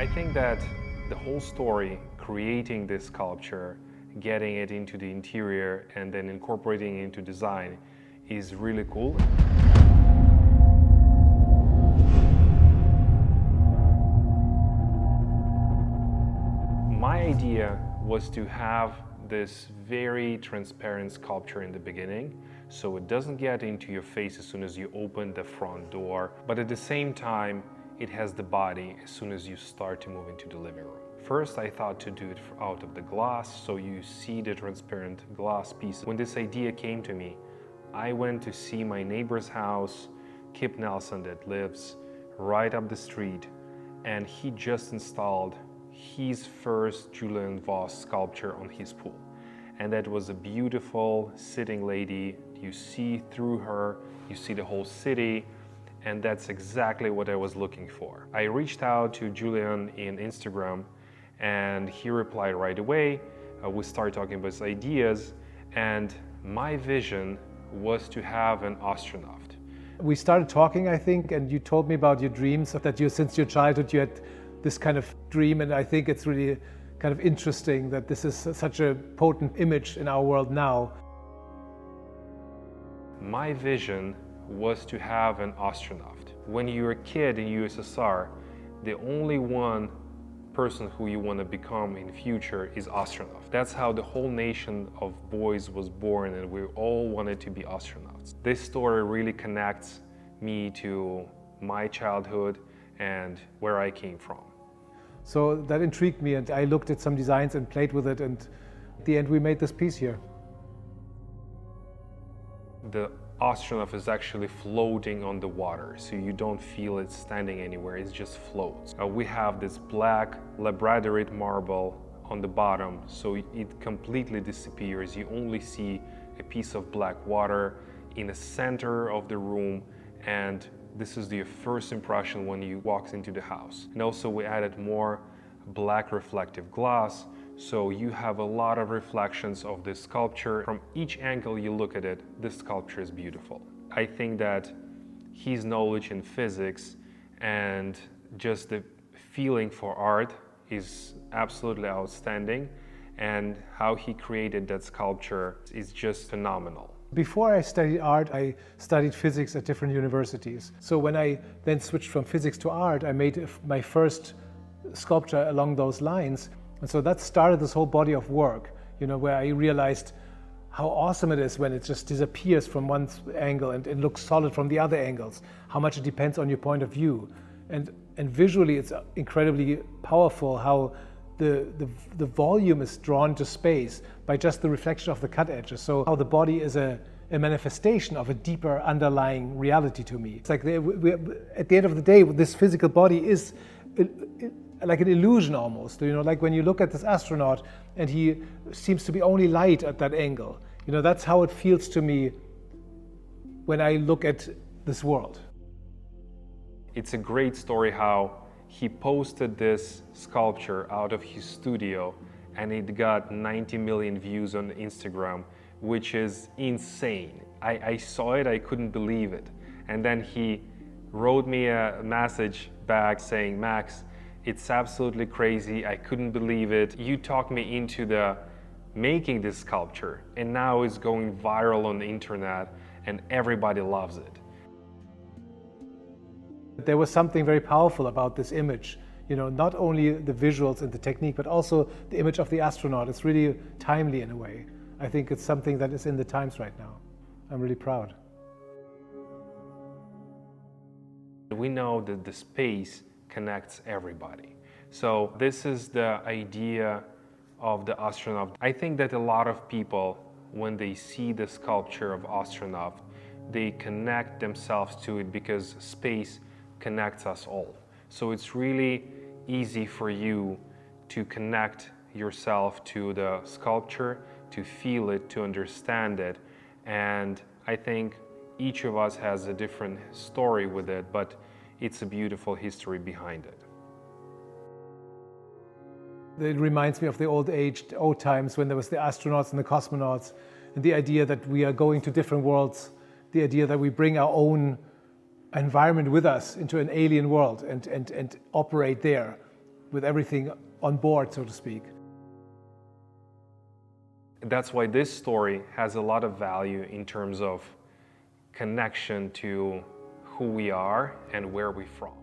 I think that the whole story, creating this sculpture, getting it into the interior and then incorporating it into design is really cool. My idea was to have this very transparent sculpture in the beginning, so it doesn't get into your face as soon as you open the front door, but at the same time, it has the body as soon as you start to move into the living room. First, I thought to do it out of the glass, so you see the transparent glass piece. When this idea came to me, I went to see my neighbor's house, Kip Nelson, that lives right up the street, and he just installed his first Julian Voss sculpture on his pool. And that was a beautiful sitting lady. You see through her, you see the whole city, and that's exactly what I was looking for. I reached out to Julian in Instagram, and he replied right away. We started talking about his ideas, and my vision was to have an astronaut. We started talking, I think, and you told me about your dreams, that since your childhood you had this kind of dream, and I think it's really kind of interesting that this is such a potent image in our world now. My vision was to have an astronaut. When you're a kid in USSR, the only one person who you want to become in the future is astronaut. That's how the whole nation of boys was born, and we all wanted to be astronauts. This story really connects me to my childhood and where I came from. So that intrigued me, and I looked at some designs and played with it, and at the end we made this piece here. The astronaut is actually floating on the water, so you don't feel it standing anywhere, it just floats. We have this black labradorite marble on the bottom, so it completely disappears. You only see a piece of black water in the center of the room, and this is the first impression when you walk into the house. And also we added more black reflective glass, so you have a lot of reflections of this sculpture. From each angle you look at it, this sculpture is beautiful. I think that his knowledge in physics and just the feeling for art is absolutely outstanding, and how he created that sculpture is just phenomenal. Before I studied art, I studied physics at different universities. So when I then switched from physics to art, I made my first sculpture along those lines. And so that started this whole body of work, where I realized how awesome it is when it just disappears from one angle and it looks solid from the other angles, how much it depends on your point of view. And visually, it's incredibly powerful how the volume is drawn to space by just the reflection of the cut edges. So how the body is a manifestation of a deeper underlying reality to me. It's like at the end of the day, this physical body is like an illusion almost. Like when you look at this astronaut and he seems to be only light at that angle. That's how it feels to me when I look at this world. It's a great story how he posted this sculpture out of his studio and it got 90 million views on Instagram, which is insane. I saw it, I couldn't believe it. And then he wrote me a message back saying, "Max, it's absolutely crazy, I couldn't believe it. You talked me into making this sculpture, and now it's going viral on the internet and everybody loves it." There was something very powerful about this image, not only the visuals and the technique, but also the image of the astronaut. It's really timely in a way. I think it's something that is in the times right now. I'm really proud. We know that the space connects everybody. So this is the idea of the astronaut. I think that a lot of people, when they see the sculpture of astronaut, they connect themselves to it because space connects us all. So it's really easy for you to connect yourself to the sculpture, to feel it, to understand it. And I think each of us has a different story with it, but it's a beautiful history behind it. It reminds me of the old times when there was the astronauts and the cosmonauts, and the idea that we are going to different worlds, the idea that we bring our own environment with us into an alien world and operate there. with everything on board, so to speak. That's why this story has a lot of value in terms of connection to who we are and where we're from.